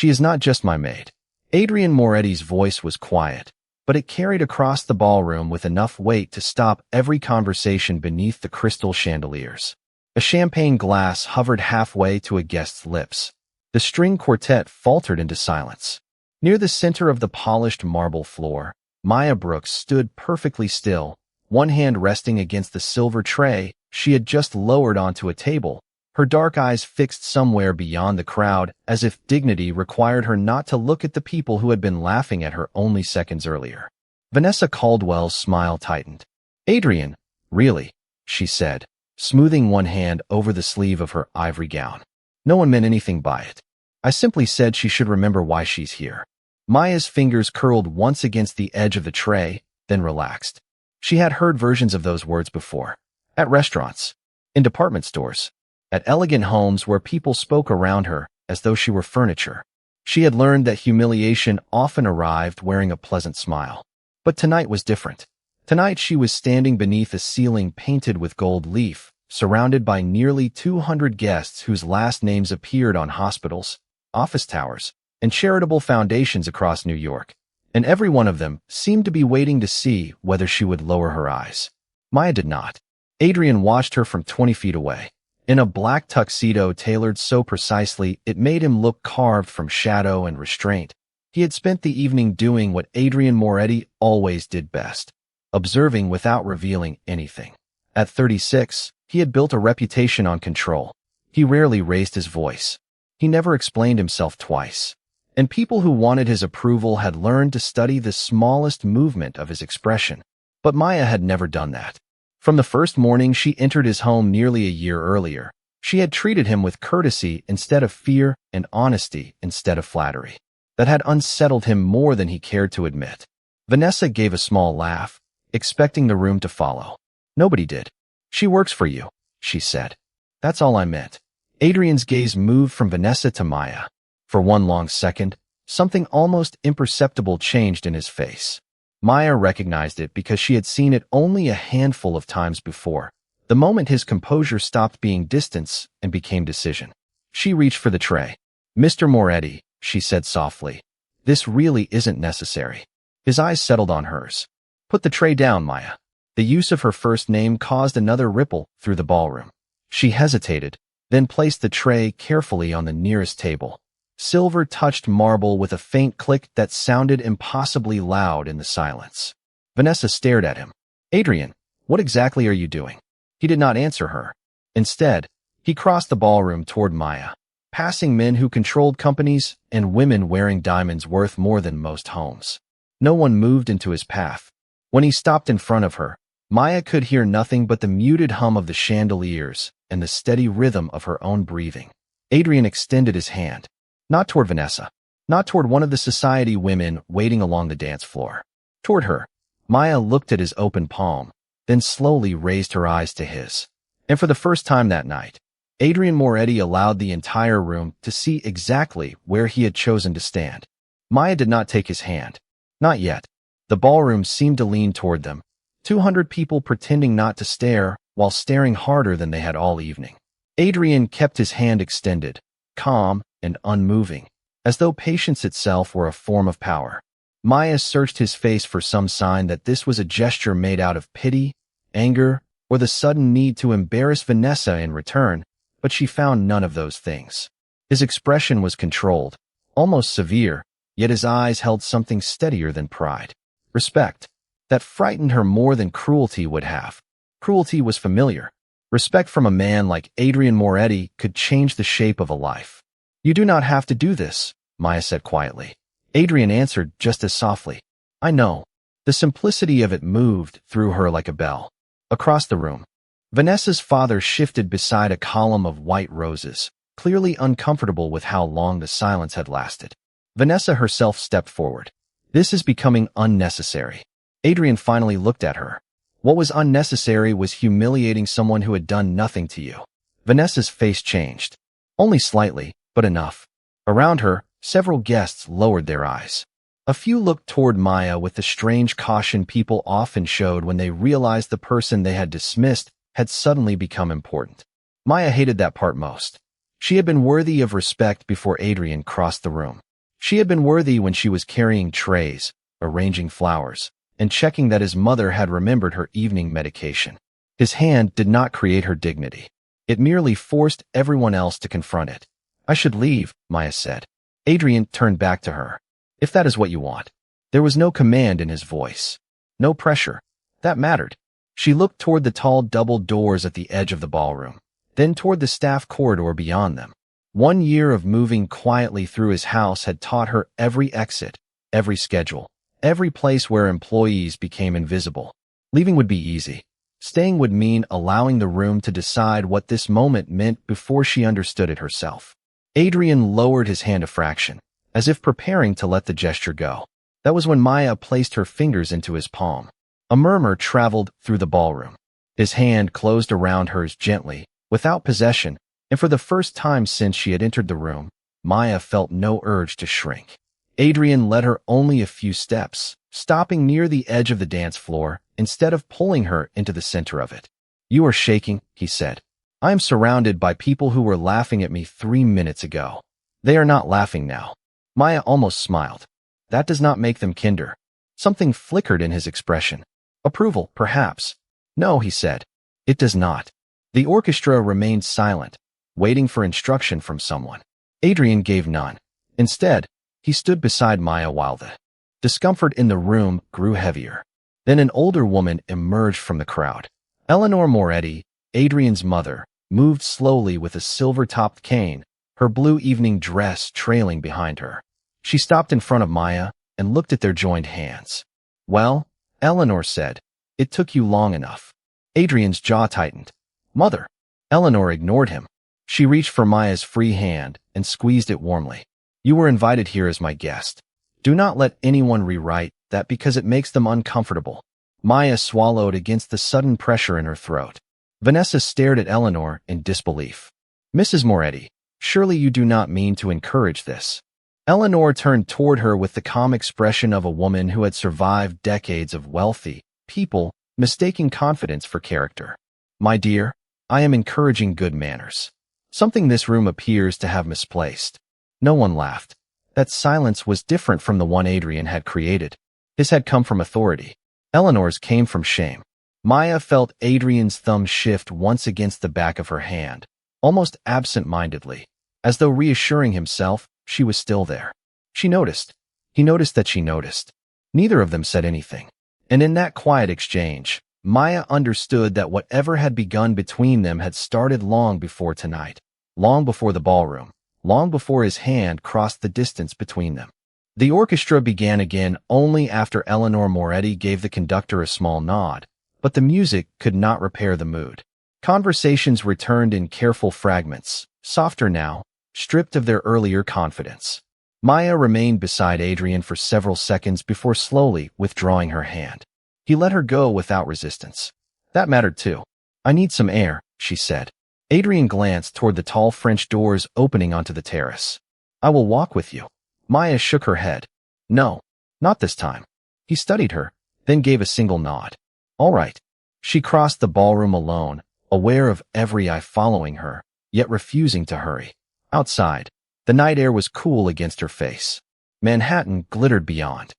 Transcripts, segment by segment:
She is not just my maid. Adrian Moretti's voice was quiet, but it carried across the ballroom with enough weight to stop every conversation beneath the crystal chandeliers. A champagne glass hovered halfway to a guest's lips. The string quartet faltered into silence. Near the center of the polished marble floor, Maya Brooks stood perfectly still, one hand resting against the silver tray she had just lowered onto a table, her dark eyes fixed somewhere beyond the crowd, as if dignity required her not to look at the people who had been laughing at her only seconds earlier. Vanessa Caldwell's smile tightened. "Adrian, really?" she said, smoothing one hand over the sleeve of her ivory gown. "No one meant anything by it. I simply said she should remember why she's here." Maya's fingers curled once against the edge of the tray, then relaxed. She had heard versions of those words before. At restaurants, in department stores, at elegant homes where people spoke around her as though she were furniture. She had learned that humiliation often arrived wearing a pleasant smile. But tonight was different. Tonight she was standing beneath a ceiling painted with gold leaf, surrounded by nearly 200 guests whose last names appeared on hospitals, office towers, and charitable foundations across New York. And every one of them seemed to be waiting to see whether she would lower her eyes. Maya did not. Adrian watched her from 20 feet away. In a black tuxedo tailored so precisely it made him look carved from shadow and restraint. He had spent the evening doing what Adrian Moretti always did best, observing without revealing anything. At 36, he had built a reputation on control. He rarely raised his voice. He never explained himself twice. And people who wanted his approval had learned to study the smallest movement of his expression. But Maya had never done that. From the first morning she entered his home nearly a year earlier, she had treated him with courtesy instead of fear and honesty instead of flattery. That had unsettled him more than he cared to admit. Vanessa gave a small laugh, expecting the room to follow. "Nobody did. She works for you," she said. "That's all I meant." Adrian's gaze moved from Vanessa to Maya. For one long second, something almost imperceptible changed in his face. Maya recognized it because she had seen it only a handful of times before, the moment his composure stopped being distance and became decision. She reached for the tray. "Mr. Moretti," she said softly, "this really isn't necessary." His eyes settled on hers. "Put the tray down, Maya." The use of her first name caused another ripple through the ballroom. She hesitated, then placed the tray carefully on the nearest table. Silver touched marble with a faint click that sounded impossibly loud in the silence. Vanessa stared at him. "Adrian, what exactly are you doing?" He did not answer her. Instead, he crossed the ballroom toward Maya, passing men who controlled companies and women wearing diamonds worth more than most homes. No one moved into his path. When he stopped in front of her, Maya could hear nothing but the muted hum of the chandeliers and the steady rhythm of her own breathing. Adrian extended his hand. Not toward Vanessa, not toward one of the society women waiting along the dance floor. Toward her. Maya looked at his open palm, then slowly raised her eyes to his. And for the first time that night, Adrian Moretti allowed the entire room to see exactly where he had chosen to stand. Maya did not take his hand. Not yet. The ballroom seemed to lean toward them, 200 people pretending not to stare while staring harder than they had all evening. Adrian kept his hand extended, calm and unmoving, as though patience itself were a form of power. Maya searched his face for some sign that this was a gesture made out of pity, anger, or the sudden need to embarrass Vanessa in return, but she found none of those things. His expression was controlled, almost severe, yet his eyes held something steadier than pride. Respect. That frightened her more than cruelty would have. Cruelty was familiar. Respect from a man like Adrian Moretti could change the shape of a life. "You do not have to do this," Maya said quietly. Adrian answered just as softly. "I know." The simplicity of it moved through her like a bell. Across the room, Vanessa's father shifted beside a column of white roses, clearly uncomfortable with how long the silence had lasted. Vanessa herself stepped forward. "This is becoming unnecessary." Adrian finally looked at her. What was unnecessary was humiliating someone who had done nothing to you. Vanessa's face changed. Only slightly, but enough. Around her, several guests lowered their eyes. A few looked toward Maya with the strange caution people often showed when they realized the person they had dismissed had suddenly become important. Maya hated that part most. She had been worthy of respect before Adrian crossed the room. She had been worthy when she was carrying trays, arranging flowers, and checking that his mother had remembered her evening medication. His hand did not create her dignity. It merely forced everyone else to confront it. I should leave, Maya said. Adrian turned back to her. If that is what you want. There was no command in his voice. No pressure. That mattered. She looked toward the tall double doors at the edge of the ballroom, then toward the staff corridor beyond them. 1 year of moving quietly through his house had taught her every exit, every schedule, every place where employees became invisible. Leaving would be easy. Staying would mean allowing the room to decide what this moment meant before she understood it herself. Adrian lowered his hand a fraction, as if preparing to let the gesture go. That was when Maya placed her fingers into his palm. A murmur traveled through the ballroom. His hand closed around hers gently, without possession, and for the first time since she had entered the room, Maya felt no urge to shrink. Adrian led her only a few steps, stopping near the edge of the dance floor instead of pulling her into the center of it. You are shaking, he said. I am surrounded by people who were laughing at me 3 minutes ago. They are not laughing now. Maya almost smiled. That does not make them kinder. Something flickered in his expression. Approval, perhaps. No, he said. It does not. The orchestra remained silent, waiting for instruction from someone. Adrian gave none. Instead, he stood beside Maya while the discomfort in the room grew heavier. Then an older woman emerged from the crowd. Eleanor Moretti, Adrian's mother, moved slowly with a silver-topped cane, her blue evening dress trailing behind her. She stopped in front of Maya and looked at their joined hands. Well, Eleanor said, it took you long enough. Adrian's jaw tightened. Mother. Eleanor ignored him. She reached for Maya's free hand and squeezed it warmly. You were invited here as my guest. Do not let anyone rewrite that because it makes them uncomfortable. Maya swallowed against the sudden pressure in her throat. Vanessa stared at Eleanor in disbelief. Mrs. Moretti, surely you do not mean to encourage this. Eleanor turned toward her with the calm expression of a woman who had survived decades of wealthy people mistaking confidence for character. My dear, I am encouraging good manners. Something this room appears to have misplaced. No one laughed. That silence was different from the one Adrian had created. His had come from authority. Eleanor's came from shame. Maya felt Adrian's thumb shift once against the back of her hand, almost absent-mindedly, as though reassuring himself she was still there. She noticed. He noticed that she noticed. Neither of them said anything. And in that quiet exchange, Maya understood that whatever had begun between them had started long before tonight, long before the ballroom, long before his hand crossed the distance between them. The orchestra began again only after Eleanor Moretti gave the conductor a small nod, but the music could not repair the mood. Conversations returned in careful fragments, softer now, stripped of their earlier confidence. Maya remained beside Adrian for several seconds before slowly withdrawing her hand. He let her go without resistance. That mattered too. I need some air, she said. Adrian glanced toward the tall French doors opening onto the terrace. I will walk with you. Maya shook her head. No, not this time. He studied her, then gave a single nod. All right. She crossed the ballroom alone, aware of every eye following her, yet refusing to hurry. Outside, the night air was cool against her face. Manhattan glittered beyond.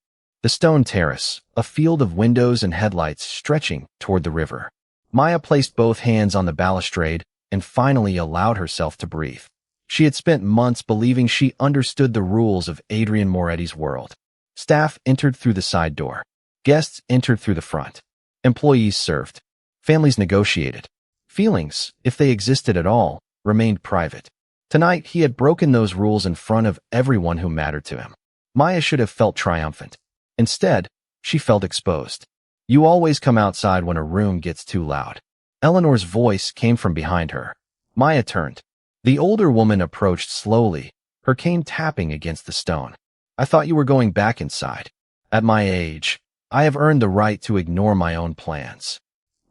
The stone terrace, a field of windows and headlights stretching toward the river. Maya placed both hands on the balustrade and finally allowed herself to breathe. She had spent months believing she understood the rules of Adrian Moretti's world. Staff entered through the side door. Guests entered through the front. Employees served. Families negotiated. Feelings, if they existed at all, remained private. Tonight, he had broken those rules in front of everyone who mattered to him. Maya should have felt triumphant. Instead, she felt exposed. You always come outside when a room gets too loud. Eleanor's voice came from behind her. Maya turned. The older woman approached slowly, her cane tapping against the stone. I thought you were going back inside. At my age, I have earned the right to ignore my own plans.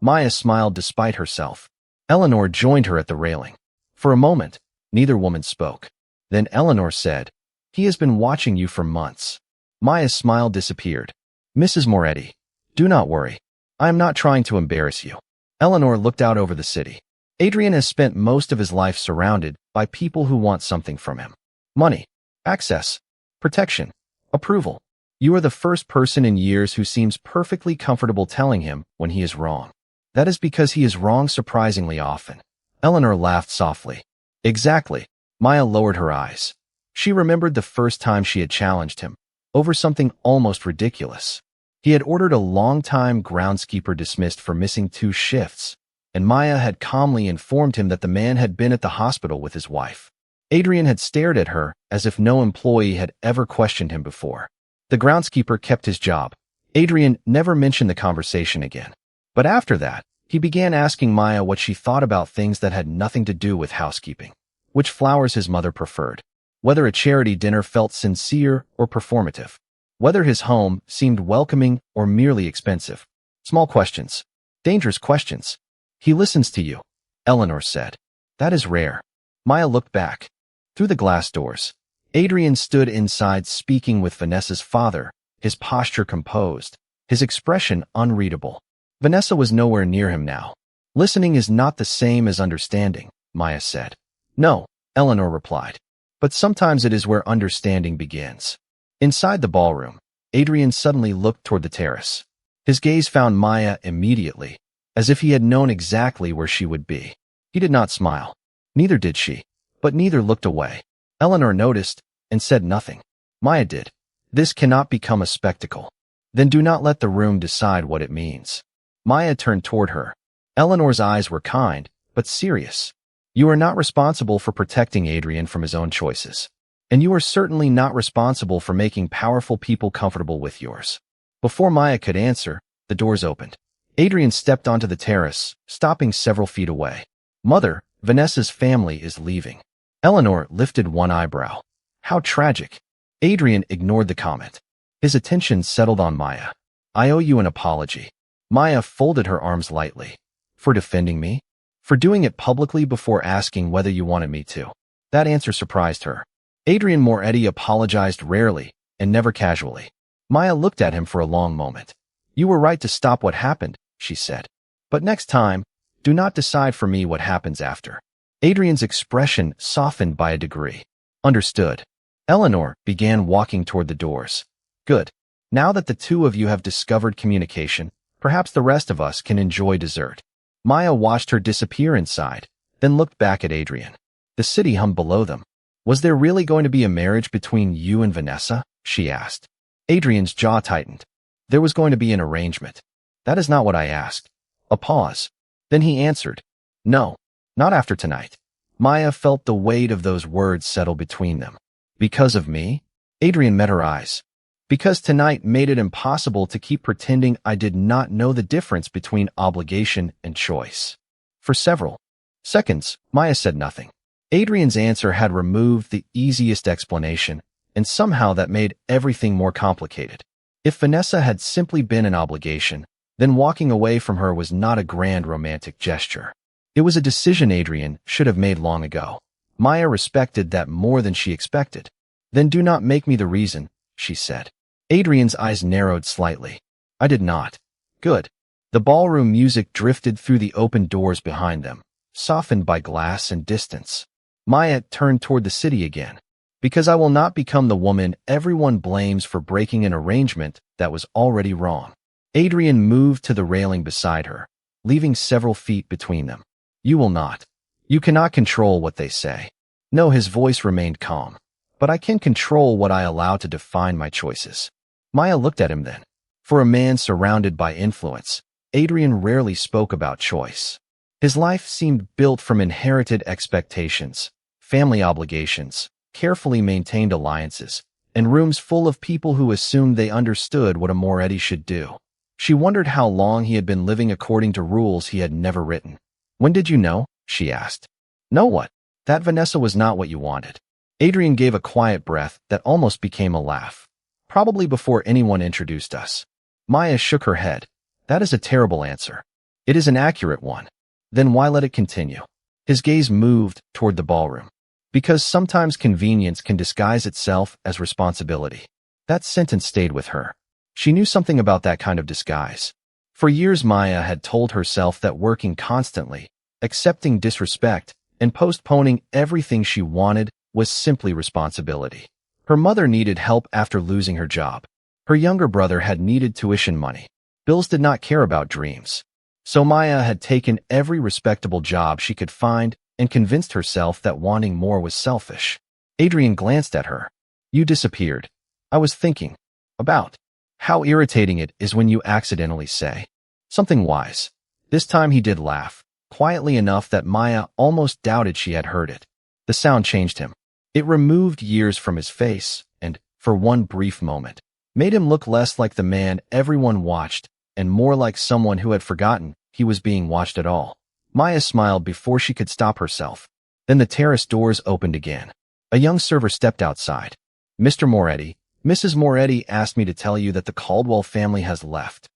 Maya smiled despite herself. Eleanor joined her at the railing. For a moment, neither woman spoke. Then Eleanor said, he has been watching you for months. Maya's smile disappeared. Mrs. Moretti, do not worry. I am not trying to embarrass you. Eleanor looked out over the city. Adrian has spent most of his life surrounded by people who want something from him. Money, access, protection, approval. You are the first person in years who seems perfectly comfortable telling him when he is wrong. That is because he is wrong surprisingly often. Eleanor laughed softly. Exactly. Maya lowered her eyes. She remembered the first time she had challenged him, over something almost ridiculous. He had ordered a long-time groundskeeper dismissed for missing 2 shifts, and Maya had calmly informed him that the man had been at the hospital with his wife. Adrian had stared at her as if no employee had ever questioned him before. The groundskeeper kept his job. Adrian never mentioned the conversation again. But after that, he began asking Maya what she thought about things that had nothing to do with housekeeping, which flowers his mother preferred, whether a charity dinner felt sincere or performative, whether his home seemed welcoming or merely expensive. Small questions. Dangerous questions. He listens to you, Eleanor said. That is rare. Maya looked back. Through the glass doors, Adrian stood inside speaking with Vanessa's father, his posture composed, his expression unreadable. Vanessa was nowhere near him now. Listening is not the same as understanding, Maya said. No, Eleanor replied. But sometimes it is where understanding begins. Inside the ballroom, Adrian suddenly looked toward the terrace. His gaze found Maya immediately, as if he had known exactly where she would be. He did not smile. Neither did she, but neither looked away. Eleanor noticed and said nothing. Maya did. This cannot become a spectacle. Then do not let the room decide what it means. Maya turned toward her. Eleanor's eyes were kind, but serious. You are not responsible for protecting Adrian from his own choices. And you are certainly not responsible for making powerful people comfortable with yours. Before Maya could answer, the doors opened. Adrian stepped onto the terrace, stopping several feet away. Mother, Vanessa's family is leaving. Eleanor lifted one eyebrow. How tragic. Adrian ignored the comment. His attention settled on Maya. I owe you an apology. Maya folded her arms lightly. For defending me? For doing it publicly before asking whether you wanted me to. That answer surprised her. Adrian Moretti apologized rarely and never casually. Maya looked at him for a long moment. You were right to stop what happened, she said. But next time, do not decide for me what happens after. Adrian's expression softened by a degree. Understood. Eleanor began walking toward the doors. Good. Now that the two of you have discovered communication, perhaps the rest of us can enjoy dessert. Maya watched her disappear inside, then looked back at Adrian. The city hummed below them. Was there really going to be a marriage between you and Vanessa? She asked. Adrian's jaw tightened. There was going to be an arrangement. That is not what I asked. A pause. Then he answered. No, not after tonight. Maya felt the weight of those words settle between them. Because of me? Adrian met her eyes. Because tonight made it impossible to keep pretending I did not know the difference between obligation and choice. For several seconds, Maya said nothing. Adrian's answer had removed the easiest explanation, and somehow that made everything more complicated. If Vanessa had simply been an obligation, then walking away from her was not a grand romantic gesture. It was a decision Adrian should have made long ago. Maya respected that more than she expected. Then do not make me the reason, she said. Adrian's eyes narrowed slightly. I did not. Good. The ballroom music drifted through the open doors behind them, softened by glass and distance. Maya turned toward the city again. Because I will not become the woman everyone blames for breaking an arrangement that was already wrong. Adrian moved to the railing beside her, leaving several feet between them. You will not. You cannot control what they say. No, his voice remained calm. But I can control what I allow to define my choices. Maya looked at him then. For a man surrounded by influence, Adrian rarely spoke about choice. His life seemed built from inherited expectations, family obligations, carefully maintained alliances, and rooms full of people who assumed they understood what a Moretti should do. She wondered how long he had been living according to rules he had never written. When did you know? She asked. Know what? That Vanessa was not what you wanted. Adrian gave a quiet breath that almost became a laugh. Probably before anyone introduced us. Maya shook her head. That is a terrible answer. It is an accurate one. Then why let it continue? His gaze moved toward the ballroom. Because sometimes convenience can disguise itself as responsibility. That sentence stayed with her. She knew something about that kind of disguise. For years Maya had told herself that working constantly, accepting disrespect, and postponing everything she wanted was simply responsibility. Her mother needed help after losing her job. Her younger brother had needed tuition money. Bills did not care about dreams. So Maya had taken every respectable job she could find and convinced herself that wanting more was selfish. Adrian glanced at her. "You disappeared. I was thinking about how irritating it is when you accidentally say something wise." This time he did laugh, quietly enough that Maya almost doubted she had heard it. The sound changed him. It removed years from his face and, for one brief moment, made him look less like the man everyone watched and more like someone who had forgotten he was being watched at all. Maya smiled before she could stop herself. Then the terrace doors opened again. A young server stepped outside. "Mr. Moretti, Mrs. Moretti asked me to tell you that the Caldwell family has left."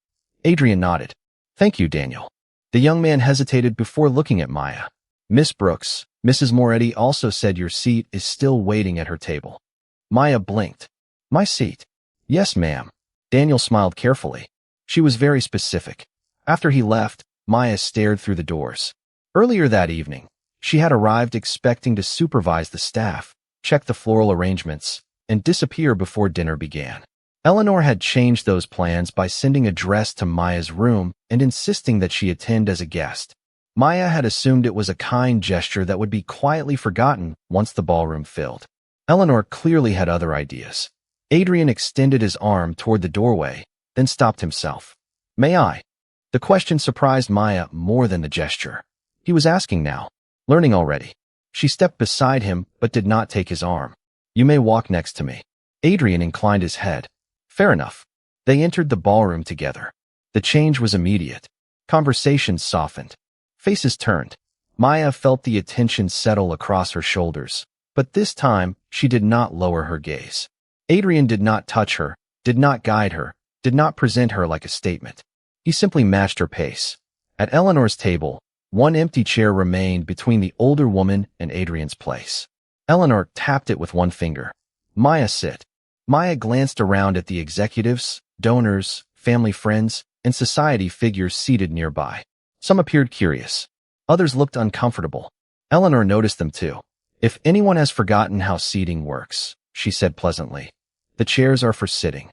Adrian nodded. "Thank you, Daniel." The young man hesitated before looking at Maya. "Miss Brooks, Mrs. Moretti also said your seat is still waiting at her table." Maya blinked. "My seat?" "Yes, ma'am." Daniel smiled carefully. She was very specific. After he left, Maya stared through the doors. Earlier that evening, she had arrived expecting to supervise the staff, check the floral arrangements, and disappear before dinner began. Eleanor had changed those plans by sending a dress to Maya's room and insisting that she attend as a guest. Maya had assumed it was a kind gesture that would be quietly forgotten once the ballroom filled. Eleanor clearly had other ideas. Adrian extended his arm toward the doorway, then stopped himself. "May I?" The question surprised Maya more than the gesture. He was asking now, learning already. She stepped beside him but did not take his arm. "You may walk next to me." Adrian inclined his head. "Fair enough." They entered the ballroom together. The change was immediate. Conversations softened. Faces turned. Maya felt the attention settle across her shoulders, but this time she did not lower her gaze. Adrian did not touch her, did not guide her, did not present her like a statement. He simply matched her pace. At Eleanor's table, one empty chair remained between the older woman and Adrian's place. Eleanor tapped it with one finger. "Maya, sit." Maya glanced around at the executives, donors, family friends, and society figures seated nearby. Some appeared curious. Others looked uncomfortable. Eleanor noticed them too. "If anyone has forgotten how seating works," she said pleasantly, "the chairs are for sitting."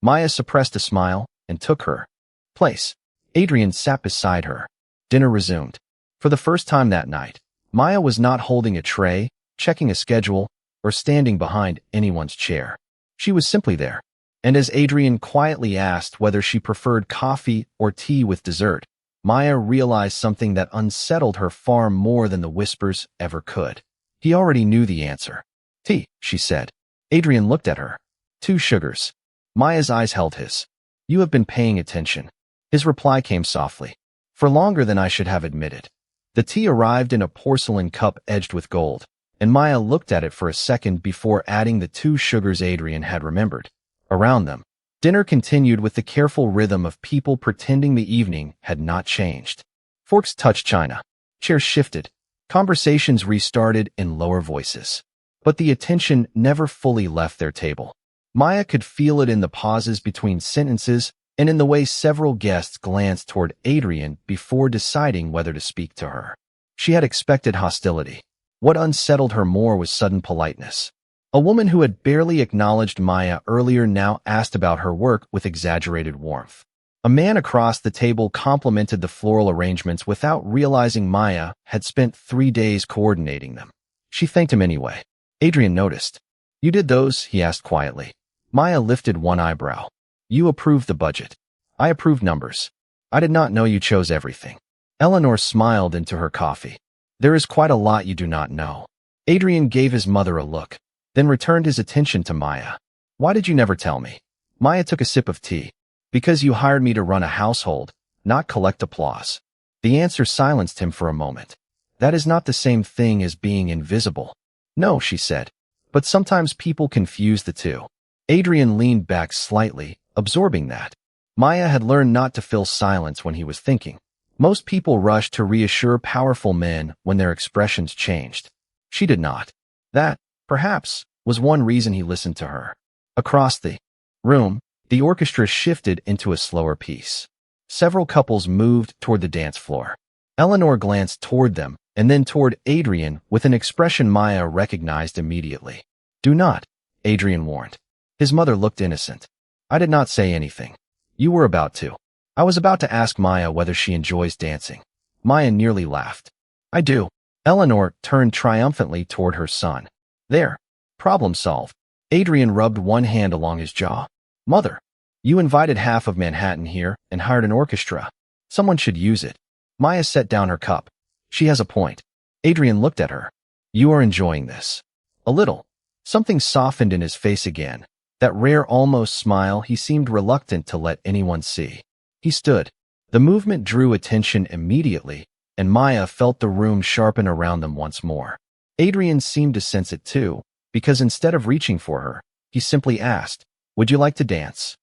Maya suppressed a smile and took her place. Adrian sat beside her. Dinner resumed. For the first time that night, Maya was not holding a tray, checking a schedule, or standing behind anyone's chair. She was simply there. And as Adrian quietly asked whether she preferred coffee or tea with dessert, Maya realized something that unsettled her far more than the whispers ever could. He already knew the answer. "Tea," she said. Adrian looked at her. "2 sugars." Maya's eyes held his. "You have been paying attention." His reply came softly. "For longer than I should have admitted." The tea arrived in a porcelain cup edged with gold, and Maya looked at it for a second before adding the 2 sugars Adrian had remembered. Around them, dinner continued with the careful rhythm of people pretending the evening had not changed. Forks touched china. Chairs shifted. Conversations restarted in lower voices. But the attention never fully left their table. Maya could feel it in the pauses between sentences and in the way several guests glanced toward Adrian before deciding whether to speak to her. She had expected hostility. What unsettled her more was sudden politeness. A woman who had barely acknowledged Maya earlier now asked about her work with exaggerated warmth. A man across the table complimented the floral arrangements without realizing Maya had spent 3 days coordinating them. She thanked him anyway. Adrian noticed. "You did those?" he asked quietly. Maya lifted one eyebrow. "You approved the budget. I approved numbers. I did not know you chose everything." Eleanor smiled into her coffee. "There is quite a lot you do not know." Adrian gave his mother a look, then returned his attention to Maya. "Why did you never tell me?" Maya took a sip of tea. "Because you hired me to run a household, not collect applause." The answer silenced him for a moment. "That is not the same thing as being invisible." "No," she said, "but sometimes people confuse the two." Adrian leaned back slightly, absorbing that. Maya had learned not to fill silence when he was thinking. Most people rushed to reassure powerful men when their expressions changed. She did not. That, perhaps, was one reason he listened to her. Across the room, the orchestra shifted into a slower piece. Several couples moved toward the dance floor. Eleanor glanced toward them and then toward Adrian with an expression Maya recognized immediately. "Do not." Adrian warned. His mother looked innocent. I did not say anything. You were about to. I was about to ask Maya whether she enjoys dancing. Maya nearly laughed. I do. Eleanor turned triumphantly toward her son. There. Problem solved. Adrian rubbed one hand along his jaw. Mother, you invited half of Manhattan here and hired an orchestra. Someone should use it. Maya set down her cup. She has a point. Adrian looked at her. You are enjoying this. A little. Something softened in his face again. That rare almost smile he seemed reluctant to let anyone see. He stood. The movement drew attention immediately, and Maya felt the room sharpen around them once more. Adrian seemed to sense it too, because instead of reaching for her, he simply asked, Would you like to dance?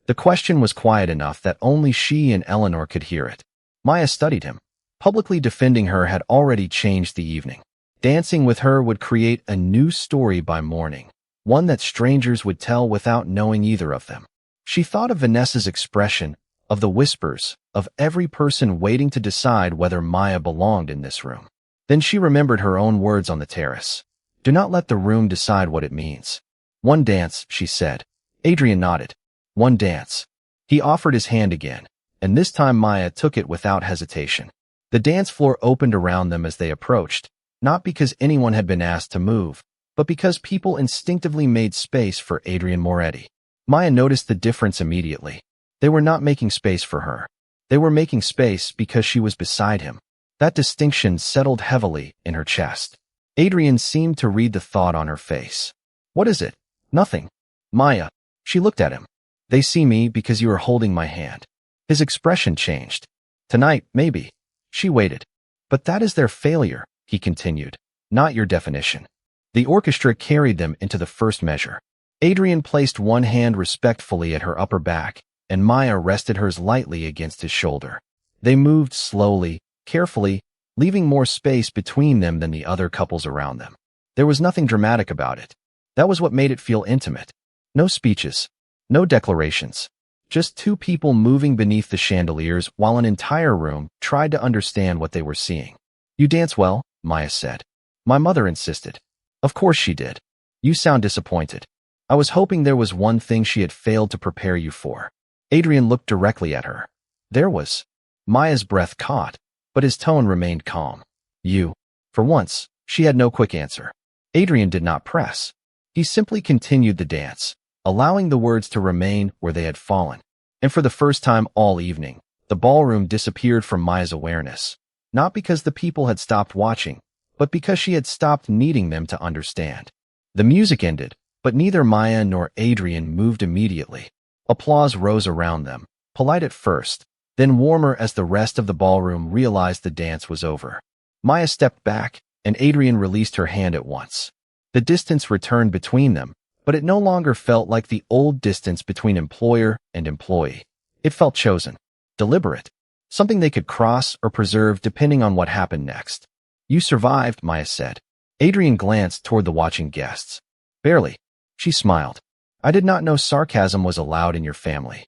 The question was quiet enough that only she and Eleanor could hear it. Maya studied him. Publicly defending her had already changed the evening. Dancing with her would create a new story by morning, one that strangers would tell without knowing either of them. She thought of Vanessa's expression, of the whispers, of every person waiting to decide whether Maya belonged in this room. Then she remembered her own words on the terrace. Do not let the room decide what it means. One dance, she said. Adrian nodded. One dance. He offered his hand again, and this time Maya took it without hesitation. The dance floor opened around them as they approached, not because anyone had been asked to move, but because people instinctively made space for Adrian Moretti. Maya noticed the difference immediately. They were not making space for her. They were making space because she was beside him. That distinction settled heavily in her chest. Adrian seemed to read the thought on her face. What is it? Nothing. Maya. She looked at him. They see me because you are holding my hand. His expression changed. Tonight, maybe. She waited. But that is their failure, he continued, not your definition. The orchestra carried them into the first measure. Adrian placed one hand respectfully at her upper back, and Maya rested hers lightly against his shoulder. They moved slowly, carefully, leaving more space between them than the other couples around them. There was nothing dramatic about it. That was what made it feel intimate. No speeches. No declarations. Just two people moving beneath the chandeliers while an entire room tried to understand what they were seeing. You dance well, Maya said. My mother insisted. Of course she did. You sound disappointed. I was hoping there was one thing she had failed to prepare you for. Adrian looked directly at her. There was. Maya's breath caught, but his tone remained calm. You. For once, she had no quick answer. Adrian did not press. He simply continued the dance, allowing the words to remain where they had fallen. And for the first time all evening, the ballroom disappeared from Maya's awareness, not because the people had stopped watching, but because she had stopped needing them to understand. The music ended, but neither Maya nor Adrian moved immediately. Applause rose around them, polite at first, then warmer as the rest of the ballroom realized the dance was over. Maya stepped back, and Adrian released her hand at once. The distance returned between them, but it no longer felt like the old distance between employer and employee. It felt chosen, deliberate, something they could cross or preserve depending on what happened next. You survived, Maya said. Adrian glanced toward the watching guests. Barely. She smiled. I did not know sarcasm was allowed in your family.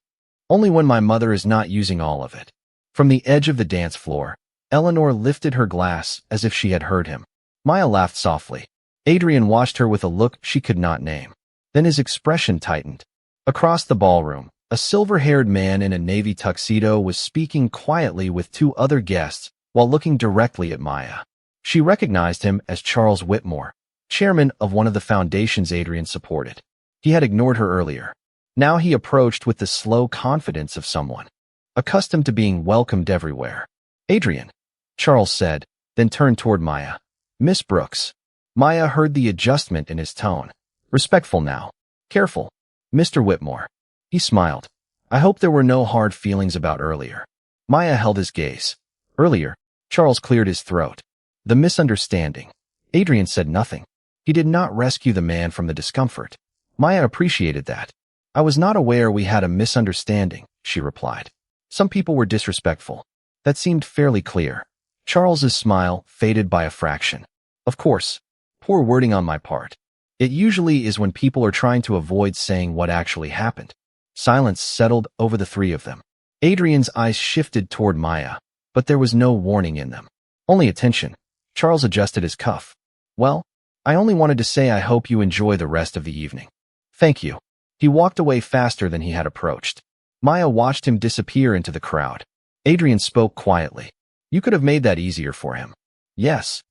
Only when my mother is not using all of it. From the edge of the dance floor, Eleanor lifted her glass as if she had heard him. Maya laughed softly. Adrian watched her with a look she could not name. Then his expression tightened. Across the ballroom, a silver-haired man in a navy tuxedo was speaking quietly with two other guests while looking directly at Maya. She recognized him as Charles Whitmore, chairman of one of the foundations Adrian supported. He had ignored her earlier. Now he approached with the slow confidence of someone accustomed to being welcomed everywhere. Adrian, Charles said, then turned toward Maya. Miss Brooks. Maya heard the adjustment in his tone. Respectful now. Careful. Mr. Whitmore. He smiled. I hope there were no hard feelings about earlier. Maya held his gaze. Earlier, Charles cleared his throat. The misunderstanding. Adrian said nothing. He did not rescue the man from the discomfort. Maya appreciated that. I was not aware we had a misunderstanding, she replied. Some people were disrespectful. That seemed fairly clear. Charles's smile faded by a fraction. Of course. Poor wording on my part. It usually is when people are trying to avoid saying what actually happened. Silence settled over the three of them. Adrian's eyes shifted toward Maya, but there was no warning in them. Only attention. Charles adjusted his cuff. Well, I only wanted to say I hope you enjoy the rest of the evening. Thank you. He walked away faster than he had approached. Maya watched him disappear into the crowd. Adrian spoke quietly. You could have made that easier for him. Yes.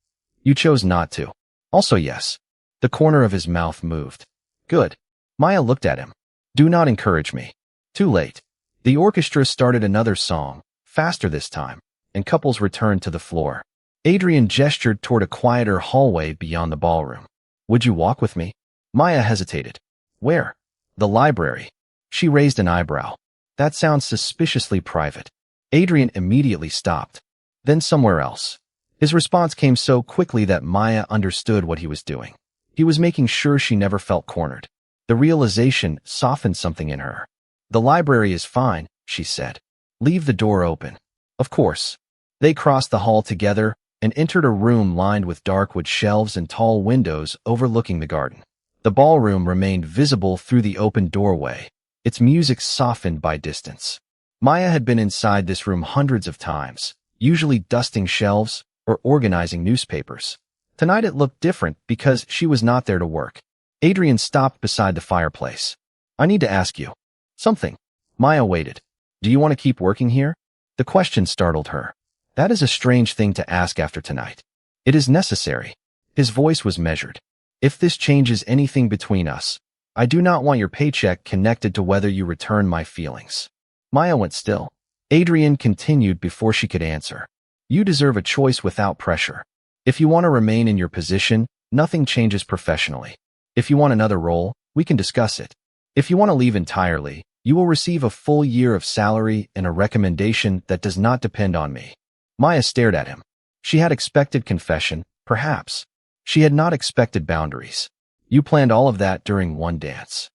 You chose not to. Also yes. The corner of his mouth moved. Good. Maya looked at him. Do not encourage me. Too late. The orchestra started another song, faster this time, and couples returned to the floor. Adrian gestured toward a quieter hallway beyond the ballroom. Would you walk with me? Maya hesitated. Where? The library. She raised an eyebrow. That sounds suspiciously private. Adrian immediately stopped. Then somewhere else. His response came so quickly that Maya understood what he was doing. He was making sure she never felt cornered. The realization softened something in her. The library is fine, she said. Leave the door open. Of course. They crossed the hall together and entered a room lined with dark wood shelves and tall windows overlooking the garden. The ballroom remained visible through the open doorway, its music softened by distance. Maya had been inside this room hundreds of times, usually dusting shelves or organizing newspapers. Tonight it looked different because she was not there to work. Adrian stopped beside the fireplace. I need to ask you something. Maya waited. Do you want to keep working here? The question startled her. That is a strange thing to ask after tonight. It is necessary. His voice was measured. If this changes anything between us, I do not want your paycheck connected to whether you return my feelings. Maya went still. Adrian continued before she could answer. You deserve a choice without pressure. If you want to remain in your position, nothing changes professionally. If you want another role, we can discuss it. If you want to leave entirely, you will receive a full year of salary and a recommendation that does not depend on me. Maya stared at him. She had expected confession, perhaps. She had not expected boundaries. You planned all of that during one dance.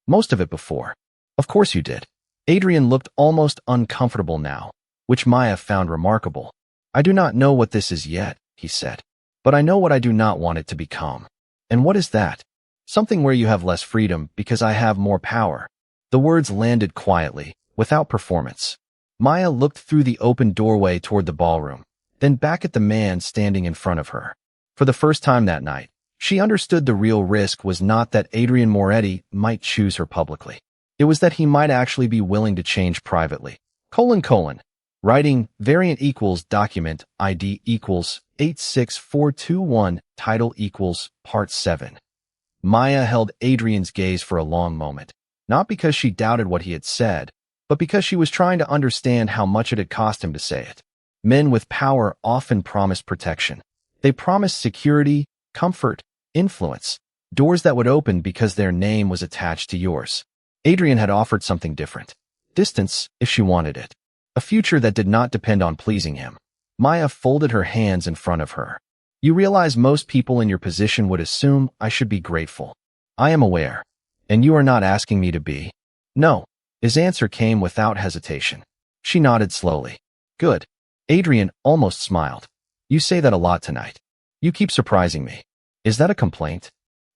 Most of it before. Of course you did. Adrian looked almost uncomfortable now, which Maya found remarkable. I do not know what this is yet, he said. But I know what I do not want it to become. And what is that? Something where you have less freedom because I have more power. The words landed quietly, without performance. Maya looked through the open doorway toward the ballroom, then back at the man standing in front of her. For the first time that night, she understood the real risk was not that Adrian Moretti might choose her publicly. It was that he might actually be willing to change privately. : Writing variant equals document ID equals 86421 title equals part 7. Maya held Adrian's gaze for a long moment, not because she doubted what he had said, but because she was trying to understand how much it had cost him to say it. Men with power often promised protection. They promised security, comfort, influence, doors that would open because their name was attached to yours. Adrian had offered something different. Distance, if she wanted it. A future that did not depend on pleasing him. Maya folded her hands in front of her. You realize most people in your position would assume I should be grateful. I am aware. And you are not asking me to be? No. His answer came without hesitation. She nodded slowly. Good. Adrian almost smiled. You say that a lot tonight. You keep surprising me. Is that a complaint?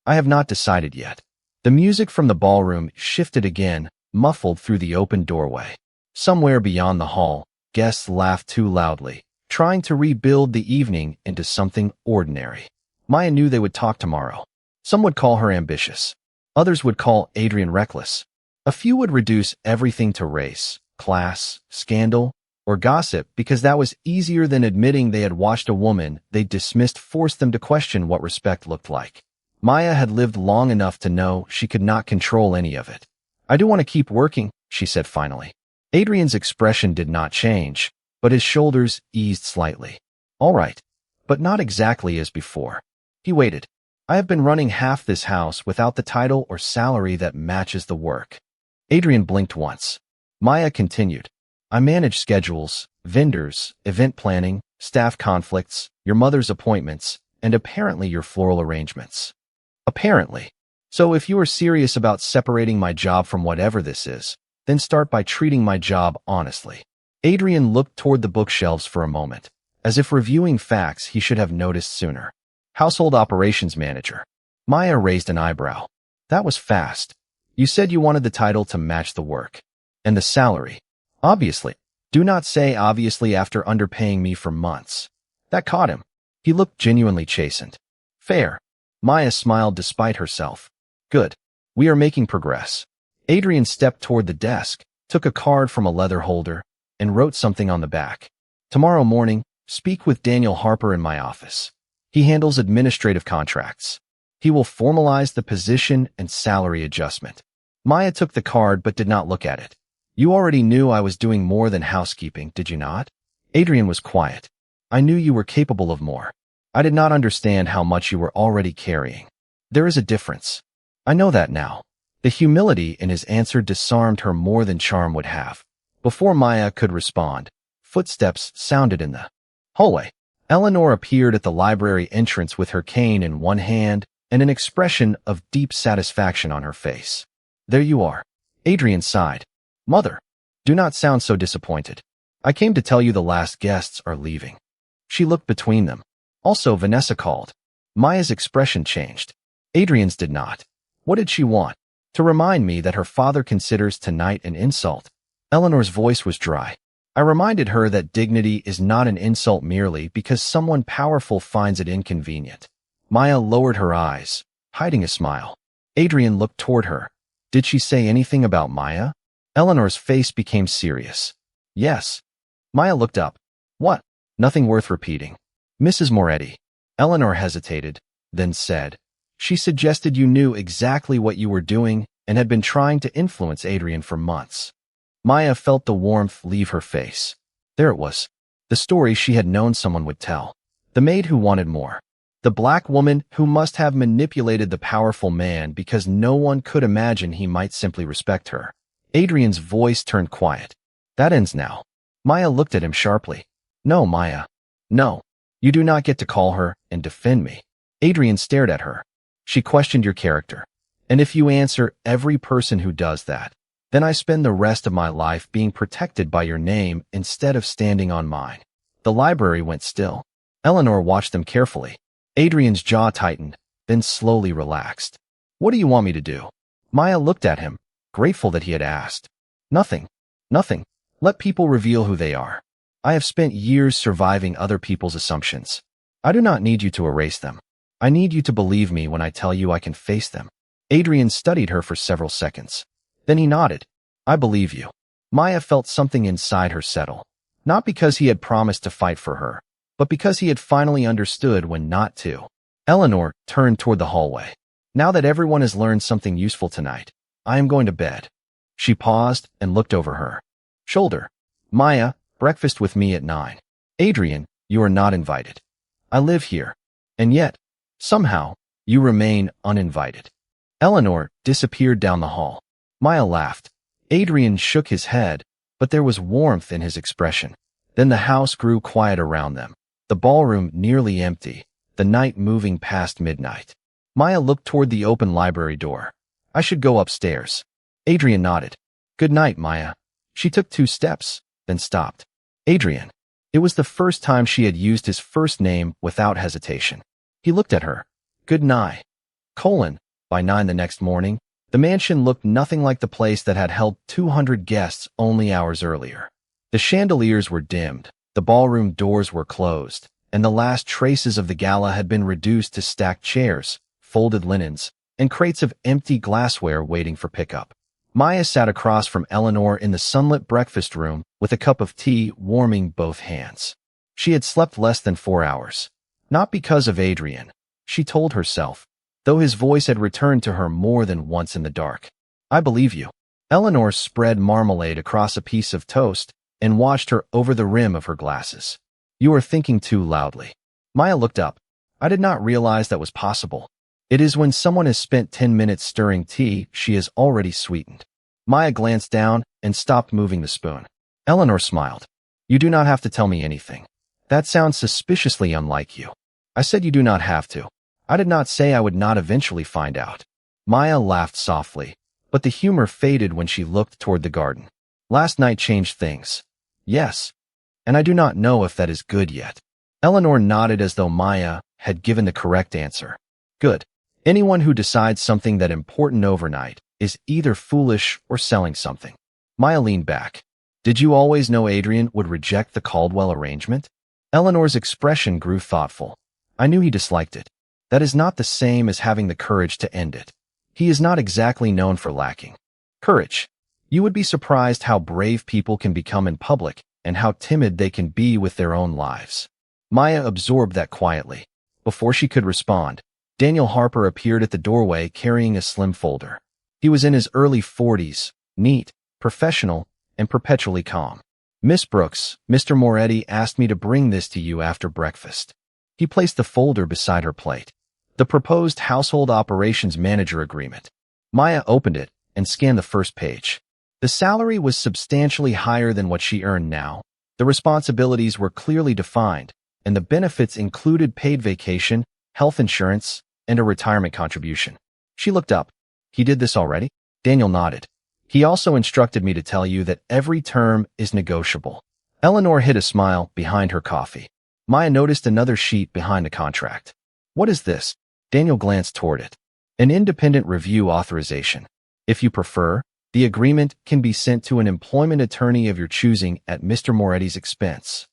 I have not decided yet. The music from the ballroom shifted again, muffled through the open doorway. Somewhere beyond the hall, guests laughed too loudly, trying to rebuild the evening into something ordinary. Maya knew they would talk tomorrow. Some would call her ambitious. Others would call Adrian reckless. A few would reduce everything to race, class, scandal, or gossip because that was easier than admitting they had watched a woman they dismissed force them to question what respect looked like. Maya had lived long enough to know she could not control any of it. I do want to keep working, she said finally. Adrian's expression did not change, but his shoulders eased slightly. All right, but not exactly as before. He waited. I have been running half this house without the title or salary that matches the work. Adrian blinked once. Maya continued. I manage schedules, vendors, event planning, staff conflicts, your mother's appointments, and apparently your floral arrangements. Apparently. So if you are serious about separating my job from whatever this is, then start by treating my job honestly. Adrian looked toward the bookshelves for a moment, as if reviewing facts he should have noticed sooner. Household operations manager. Maya raised an eyebrow. That was fast. You said you wanted the title to match the work. And the salary. Obviously. Do not say obviously after underpaying me for months. That caught him. He looked genuinely chastened. Fair. Maya smiled despite herself. Good. We are making progress. Adrian stepped toward the desk, took a card from a leather holder, and wrote something on the back. Tomorrow morning, speak with Daniel Harper in my office. He handles administrative contracts. He will formalize the position and salary adjustment. Maya took the card but did not look at it. You already knew I was doing more than housekeeping, did you not? Adrian was quiet. I knew you were capable of more. I did not understand how much you were already carrying. There is a difference. I know that now. The humility in his answer disarmed her more than charm would have. Before Maya could respond, footsteps sounded in the hallway. Eleanor appeared at the library entrance with her cane in one hand and an expression of deep satisfaction on her face. There you are. Adrian sighed. Mother, do not sound so disappointed. I came to tell you the last guests are leaving. She looked between them. Also, Vanessa called. Maya's expression changed. Adrian's did not. What did she want? To remind me that her father considers tonight an insult. Eleanor's voice was dry. I reminded her that dignity is not an insult merely because someone powerful finds it inconvenient. Maya lowered her eyes, hiding a smile. Adrian looked toward her. Did she say anything about Maya? Eleanor's face became serious. Yes. Maya looked up. What? Nothing worth repeating. Mrs. Moretti. Eleanor hesitated, then said. She suggested you knew exactly what you were doing and had been trying to influence Adrian for months. Maya felt the warmth leave her face. There it was. The story she had known someone would tell. The maid who wanted more. The black woman who must have manipulated the powerful man because no one could imagine he might simply respect her. Adrian's voice turned quiet. That ends now. Maya looked at him sharply. No, Maya. No. You do not get to call her and defend me. Adrian stared at her. She questioned your character. And if you answer every person who does that, then I spend the rest of my life being protected by your name instead of standing on mine. The library went still. Eleanor watched them carefully. Adrian's jaw tightened, then slowly relaxed. What do you want me to do? Maya looked at him, grateful that he had asked. Nothing. Nothing. Let people reveal who they are. I have spent years surviving other people's assumptions. I do not need you to erase them. I need you to believe me when I tell you I can face them. Adrian studied her for several seconds. Then he nodded. I believe you. Maya felt something inside her settle. Not because he had promised to fight for her, but because he had finally understood when not to. Eleanor turned toward the hallway. Now that everyone has learned something useful tonight, I am going to bed. She paused and looked over her shoulder. Maya, breakfast with me at 9. Adrian, you are not invited. I live here. And yet, somehow, you remain uninvited. Eleanor disappeared down the hall. Maya laughed. Adrian shook his head, but there was warmth in his expression. Then the house grew quiet around them. The ballroom nearly empty, the night moving past midnight. Maya looked toward the open library door. I should go upstairs. Adrian nodded. Good night, Maya. She took 2 steps, then stopped. Adrian. It was the first time she had used his first name without hesitation. He looked at her. Good night. By 9 the next morning, the mansion looked nothing like the place that had held 200 guests only hours earlier. The chandeliers were dimmed, the ballroom doors were closed, and the last traces of the gala had been reduced to stacked chairs, folded linens, and crates of empty glassware waiting for pickup. Maya sat across from Eleanor in the sunlit breakfast room with a cup of tea warming both hands. She had slept less than 4 hours. Not because of Adrian, she told herself, though his voice had returned to her more than once in the dark. I believe you. Eleanor spread marmalade across a piece of toast and watched her over the rim of her glasses. You are thinking too loudly. Maya looked up. I did not realize that was possible. It is when someone has spent 10 minutes stirring tea, she is already sweetened. Maya glanced down and stopped moving the spoon. Eleanor smiled. You do not have to tell me anything. That sounds suspiciously unlike you. I said you do not have to. I did not say I would not eventually find out. Maya laughed softly, but the humor faded when she looked toward the garden. Last night changed things. Yes. And I do not know if that is good yet. Eleanor nodded as though Maya had given the correct answer. Good. Anyone who decides something that important overnight is either foolish or selling something. Maya leaned back. Did you always know Adrian would reject the Caldwell arrangement? Eleanor's expression grew thoughtful. I knew he disliked it. That is not the same as having the courage to end it. He is not exactly known for lacking courage. You would be surprised how brave people can become in public and how timid they can be with their own lives. Maya absorbed that quietly. Before she could respond, Daniel Harper appeared at the doorway carrying a slim folder. He was in his early 40s, neat, professional, and perpetually calm. "Miss Brooks, Mr. Moretti asked me to bring this to you after breakfast." He placed the folder beside her plate. The proposed household operations manager agreement. Maya opened it and scanned the first page. The salary was substantially higher than what she earned now. The responsibilities were clearly defined, and the benefits included paid vacation, health insurance, and a retirement contribution. She looked up. "He did this already?" Daniel nodded. "He also instructed me to tell you that every term is negotiable." Eleanor hid a smile behind her coffee. Maya noticed another sheet behind the contract. "What is this?" Daniel glanced toward it. "An independent review authorization. If you prefer, the agreement can be sent to an employment attorney of your choosing at Mr. Moretti's expense."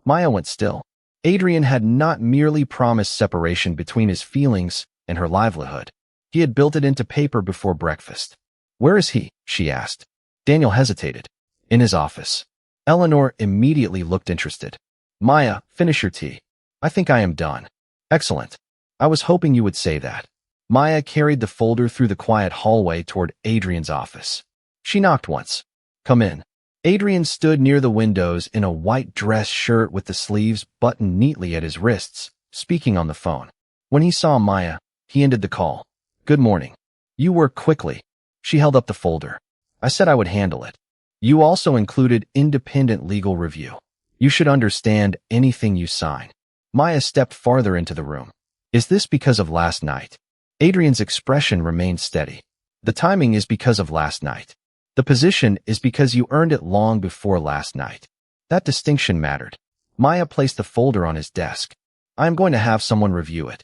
Maya went still. Adrian had not merely promised separation between his feelings and her livelihood. He had built it into paper before breakfast. "Where is he?" she asked. Daniel hesitated. "In his office." Eleanor immediately looked interested. "Maya, finish your tea. I think I am done." "Excellent. I was hoping you would say that." Maya carried the folder through the quiet hallway toward Adrian's office. She knocked once. "Come in." Adrian stood near the windows in a white dress shirt with the sleeves buttoned neatly at his wrists, speaking on the phone. When he saw Maya, he ended the call. "Good morning. You work quickly." She held up the folder. "I said I would handle it. You also included independent legal review. You should understand anything you sign." Maya stepped farther into the room. "Is this because of last night?" Adrian's expression remained steady. "The timing is because of last night. The position is because you earned it long before last night." That distinction mattered. Maya placed the folder on his desk. "I am going to have someone review it."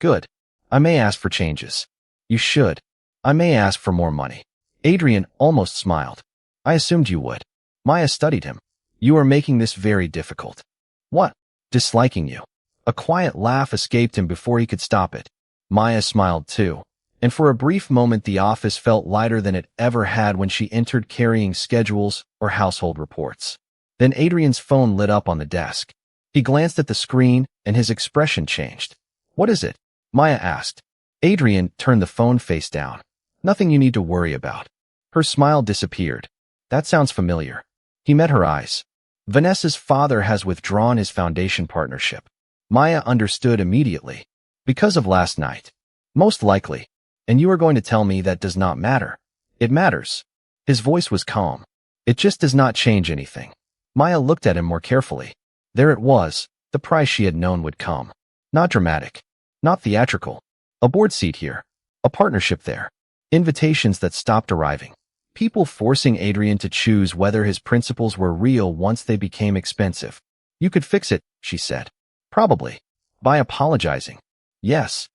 "Good. I may ask for changes." "You should. I may ask for more money." Adrian almost smiled. "I assumed you would." Maya studied him. "You are making this very difficult." "What?" "Disliking you." A quiet laugh escaped him before he could stop it. Maya smiled too, and for a brief moment the office felt lighter than it ever had when she entered carrying schedules or household reports. Then Adrian's phone lit up on the desk. He glanced at the screen and his expression changed. "What is it?" Maya asked. Adrian turned the phone face down. "Nothing you need to worry about." Her smile disappeared. "That sounds familiar." He met her eyes. "Vanessa's father has withdrawn his foundation partnership." Maya understood immediately. "Because of last night." "Most likely. And you are going to tell me that does not matter." "It matters." His voice was calm. "It just does not change anything." Maya looked at him more carefully. There it was, the price she had known would come. Not dramatic. Not theatrical. A board seat here. A partnership there. Invitations that stopped arriving. People forcing Adrian to choose whether his principles were real once they became expensive. "You could fix it," she said. "Probably. By apologizing." "Yes."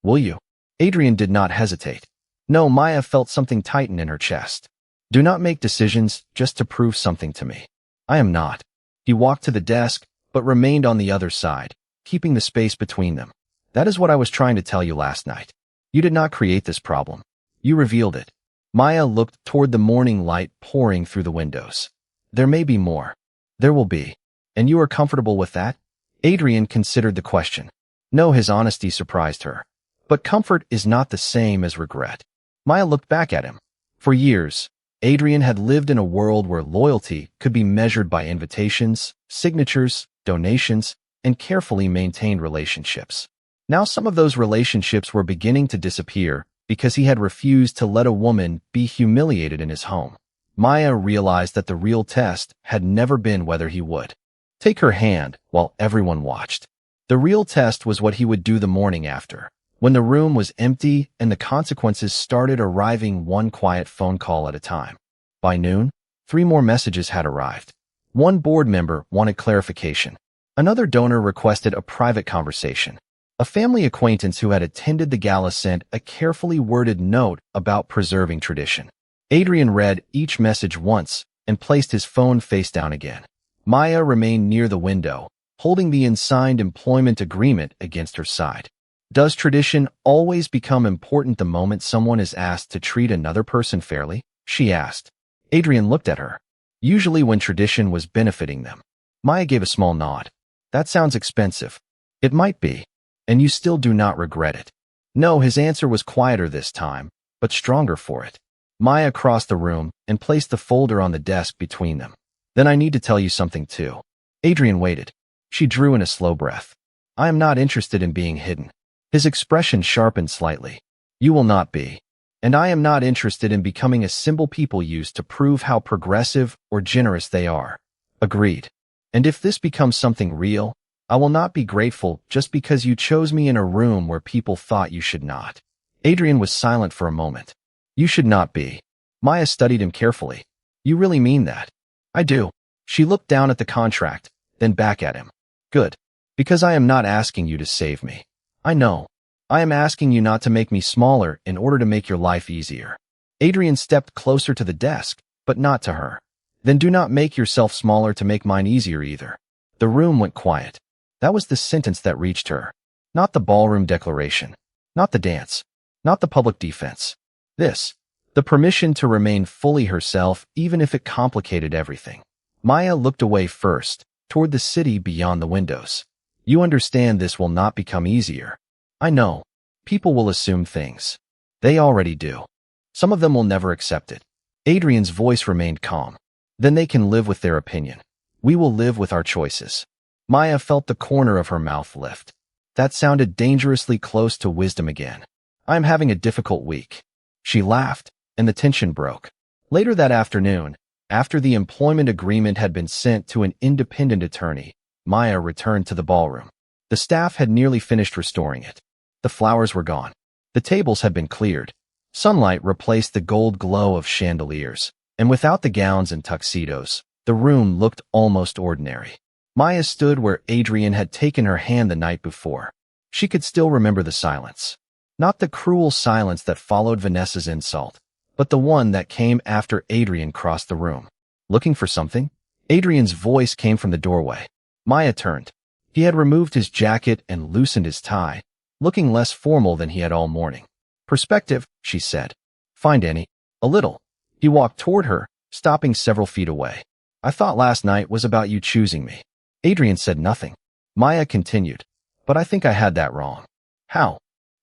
"Will you?" Adrian did not hesitate. "No." Maya felt something tighten in her chest. "Do not make decisions just to prove something to me. I am not." He walked to the desk, but remained on the other side, keeping the space between them. "That is what I was trying to tell you last night. You did not create this problem. You revealed it." Maya looked toward the morning light pouring through the windows. "There may be more." "There will be. And you are comfortable with that?" Adrian considered the question. No, his honesty surprised her. But comfort is not the same as regret. Maya looked back at him. For years, Adrian had lived in a world where loyalty could be measured by invitations, signatures, donations, and carefully maintained relationships. Now some of those relationships were beginning to disappear because he had refused to let a woman be humiliated in his home. Maya realized that the real test had never been whether he would take her hand while everyone watched. The real test was what he would do the morning after, when the room was empty and the consequences started arriving one quiet phone call at a time. By noon, 3 more messages had arrived. One board member wanted clarification. Another donor requested a private conversation. A family acquaintance who had attended the gala sent a carefully worded note about preserving tradition. Adrian read each message once and placed his phone face down again. Maya remained near the window, holding the unsigned employment agreement against her side. Does tradition always become important the moment someone is asked to treat another person fairly? She asked. Adrian looked at her. Usually when tradition was benefiting them. Maya gave a small nod. That sounds expensive. It might be. And you still do not regret it. No, his answer was quieter this time, but stronger for it. Maya crossed the room and placed the folder on the desk between them. Then I need to tell you something too. Adrian waited. She drew in a slow breath. I am not interested in being hidden. His expression sharpened slightly. You will not be. And I am not interested in becoming a symbol people use to prove how progressive or generous they are. Agreed. And if this becomes something real, I will not be grateful just because you chose me in a room where people thought you should not. Adrian was silent for a moment. You should not be. Maya studied him carefully. You really mean that? I do. She looked down at the contract, then back at him. Good. Because I am not asking you to save me. I know. I am asking you not to make me smaller in order to make your life easier. Adrian stepped closer to the desk, but not to her. Then do not make yourself smaller to make mine easier either. The room went quiet. That was the sentence that reached her. Not the ballroom declaration. Not the dance. Not the public defense. This. The permission to remain fully herself even if it complicated everything. Maya looked away first, toward the city beyond the windows. You understand this will not become easier. I know. People will assume things. They already do. Some of them will never accept it. Adrian's voice remained calm. Then they can live with their opinion. We will live with our choices. Maya felt the corner of her mouth lift. That sounded dangerously close to wisdom again. I am having a difficult week. She laughed, and the tension broke. Later that afternoon, after the employment agreement had been sent to an independent attorney, Maya returned to the ballroom. The staff had nearly finished restoring it. The flowers were gone. The tables had been cleared. Sunlight replaced the gold glow of chandeliers, and without the gowns and tuxedos, the room looked almost ordinary. Maya stood where Adrian had taken her hand the night before. She could still remember the silence. Not the cruel silence that followed Vanessa's insult, but the one that came after Adrian crossed the room. Looking for something? Adrian's voice came from the doorway. Maya turned. He had removed his jacket and loosened his tie, looking less formal than he had all morning. Perspective, she said. Find any? A little. He walked toward her, stopping several feet away. I thought last night was about you choosing me. Adrian said nothing. Maya continued. But I think I had that wrong. How?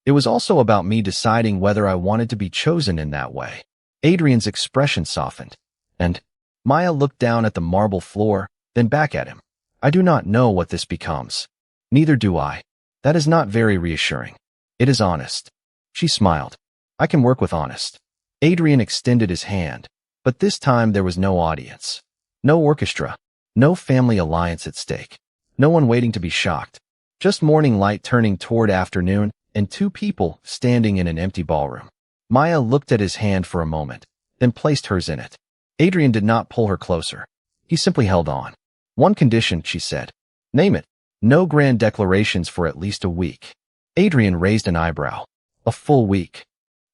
It was also about me deciding whether I wanted to be chosen in that way. Adrian's expression softened. And Maya looked down at the marble floor, then back at him. I do not know what this becomes. Neither do I. That is not very reassuring. It is honest. She smiled. I can work with honest. Adrian extended his hand, but this time there was no audience. No orchestra. No family alliance at stake. No one waiting to be shocked. Just morning light turning toward afternoon, and two people standing in an empty ballroom. Maya looked at his hand for a moment, then placed hers in it. Adrian did not pull her closer. He simply held on. One condition, she said. Name it. No grand declarations for at least a week. Adrian raised an eyebrow. A full week.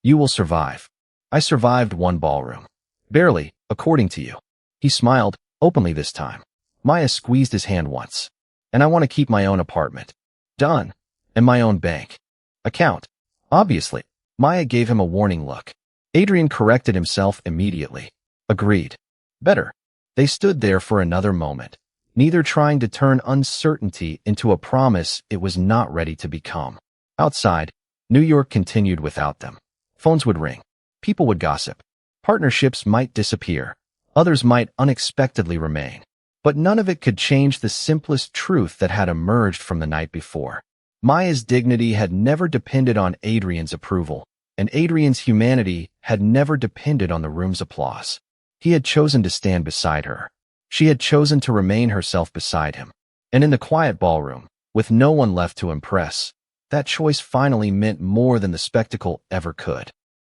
You will survive. I survived one ballroom. Barely, according to you. He smiled, openly this time. Maya squeezed his hand once. And I want to keep my own apartment. Done. And my own bank account. Obviously. Maya gave him a warning look. Adrian corrected himself immediately. Agreed. Better. They stood there for another moment, neither trying to turn uncertainty into a promise it was not ready to become. Outside, New York continued without them. Phones would ring. People would gossip. Partnerships might disappear. Others might unexpectedly remain. But none of it could change the simplest truth that had emerged from the night before. Maya's dignity had never depended on Adrian's approval, and Adrian's humanity had never depended on the room's applause. He had chosen to stand beside her. She had chosen to remain herself beside him. And in the quiet ballroom, with no one left to impress, that choice finally meant more than the spectacle ever could.